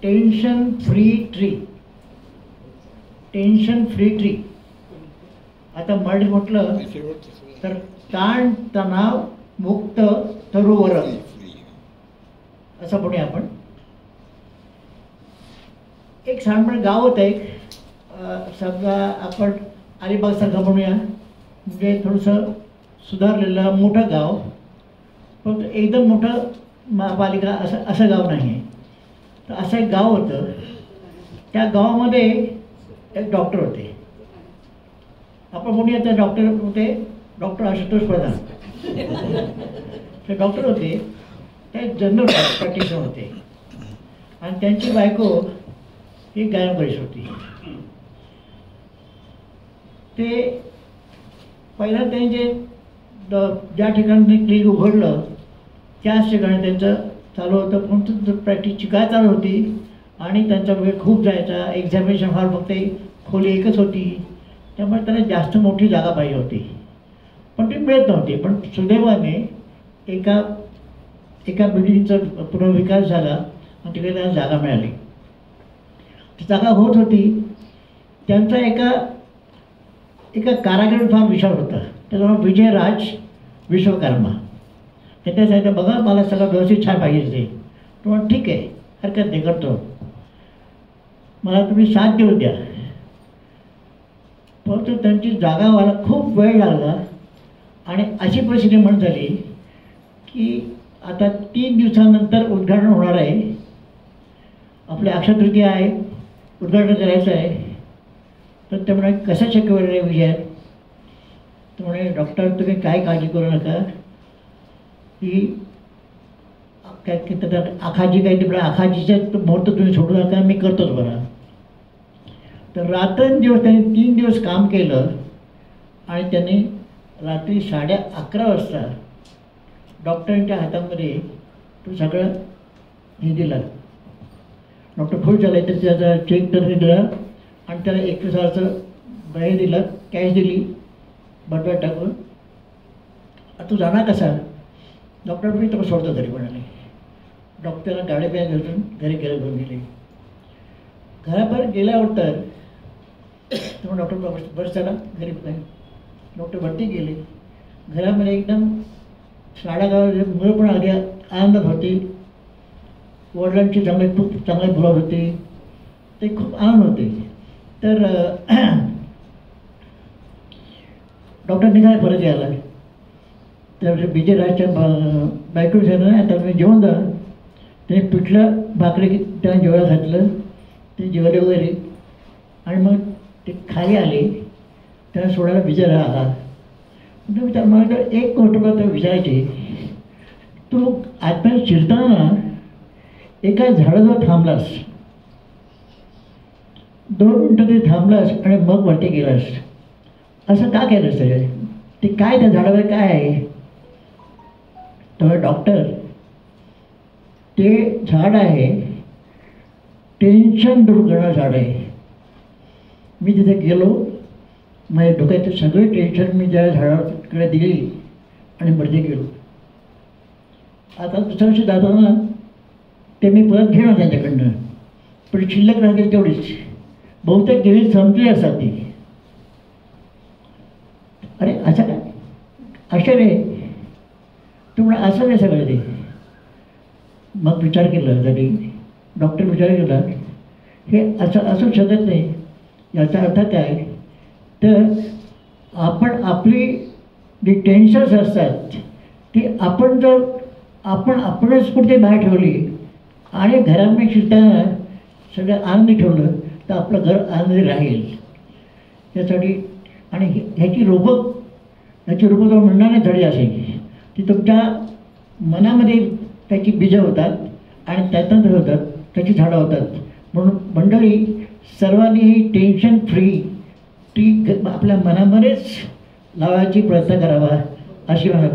Tension free tree. Tension free tree. आता मराठी म्हटलं तर ताण तणाव मुक्त तरुवर असं म्हणूया आपण. एक साधारण गाव होतं, एक समजा आपण अलिबागसारखं म्हणूया, म्हणजे थोडंसं सुधारलेलं मोठं गाव, पण एकदम मोठं महापालिका असं गाव नाही आहे. तर असं एक गाव होतं. त्या गावामध्ये एक डॉक्टर होते. आपण म्हणूया तर डॉक्टर होते डॉक्टर आशुतोष प्रधान. ते डॉक्टर होते, ते जनरल प्रॅक्टिशनर होते आणि त्यांची बायको ही गायनकरीश होती. ते पहिला त्यांचे ज्या ठिकाणी क्लिनिक उघडलं त्याच ठिकाणी त्यांचं चालू होतं, पण प्रॅक्टिसची काय चालू होती आणि त्यांचा वेळ खूप जायचा. एक्झामिनेशन हॉल फक्त खोली एकच होती, त्यामुळे त्यांना जास्त मोठी जागा पाहिजे होती, पण ती मिळत नव्हती. पण सुदैवाने एका बिल्डिंगचा पुनर्विकास झाला आणि तिकडे त्यांना जागा मिळाली. ती जागा होत होती. त्यांचा एका कारागिर फार विशाल होता, त्याचं नाव विजयराज विश्वकर्मा. त्याच्या सांगितलं, बघा मला सगळं व्यवस्थित छान पाहिजे ते. तुम्हाला ठीक आहे, हरकत नाही, करतो, मला तुम्ही 7 दिवस द्या. परंतु त्यांची जागा व्हायला खूप वेळ लागला आणि अशी परिस्थिती निर्माण झाली की आता 3 दिवसानंतर उद्घाटन होणार आहे, आपले अक्षय तृतीया आहे, उद्घाटन करायचं आहे. तर ते म्हणाले, कसं शक्य होईल रे विजय? तर म्हणे, डॉक्टर तुम्ही काय काळजी करू नका, की काय आखाजी काही तिकडे आखाजीच्या मुहूर्त तुम्ही सोडू नका, मी करतोच बरं. तर रात्रंदिवस त्यांनी 3 दिवस काम केलं आणि त्यांनी रात्री 11:30 वाजता डॉक्टरांच्या हातामध्ये तो सगळं हे दिलं. डॉक्टर खुश झाले, तर त्याचा चेक तर दिला आणि त्याला 21,000चं हे दिलं, कॅश दिली बटव्यात टाकून. तू जाणार कसा? डॉक्टर मी तर सोडतो घरी म्हणाले. डॉक्टरला गाडी बॅग घेऊन घरी घेऊन गेले. घराबाहेर गेल्यावर तर डॉक्टर बरं चला घरी. डॉक्टर भरती गेले. घरामध्ये एकदम मुलं पण अगदी आनंदात होती. वडिलांची खूप चांगली मुलं होती, ते खूप आनंद होते. तर डॉक्टर निघाले परत यायला. तर विजयराजच्या बायको झालं ना, आता मी जेवण जा. त्याने पिठलं भाकरी त्यांना जेवायला घातलं, ते जेवले वगैरे आणि मग ते खाली आले. त्यांना सोडायला विजयराज आला. तर मला एक गोष्ट तर विचारायची, तू आत्म्यात शिरताना एका झाडाजवळ थांबलास, 2 मिनटं ते थांबलास आणि मग वरती गेलास, असं का केलंस? ते काय त्या झाडावर काय आहे? तर डॉक्टर, ते झाड आहे टेन्शन दूर करणारं झाड आहे. मी तिथे गेलो, माझ्या डोक्याचे सगळे टेन्शन मी त्या झाडाकडे दिली आणि वरती गेलो. आता दुसऱ्या वर्षी जाताना ते मी परत घेणार त्यांच्याकडनं, पण शिल्लक राहते तेवढीच. बहुतेक गेली संपली असतात ती. अरे असं काय आश्चर्य, तुम्हाला असं नाही सगळं ते. मग विचार केला तरी डॉक्टर विचार केला, हे असं असू शकत नाही. याचा अर्थ काय? तर आपण आपली जी टेन्शन्स असतात ती आपण जर आपणच कुठे बाहेर ठेवली आणि घरामध्ये शिरताना सगळं आनंदी ठेवलं तर आपलं घर आनंदी राहील. त्यासाठी आणि ह्याची रोपं तो म्हणणार नाही धडी असेल, ती तुमच्या मनामध्ये त्याची बीजं होतात आणि त्यातून होतात त्याची झाडं होतात. म्हणून मंडळी सर्वांनी ही टेन्शन फ्री ती आपल्या मनामध्येच लावायची प्रयत्न करावा अशी मला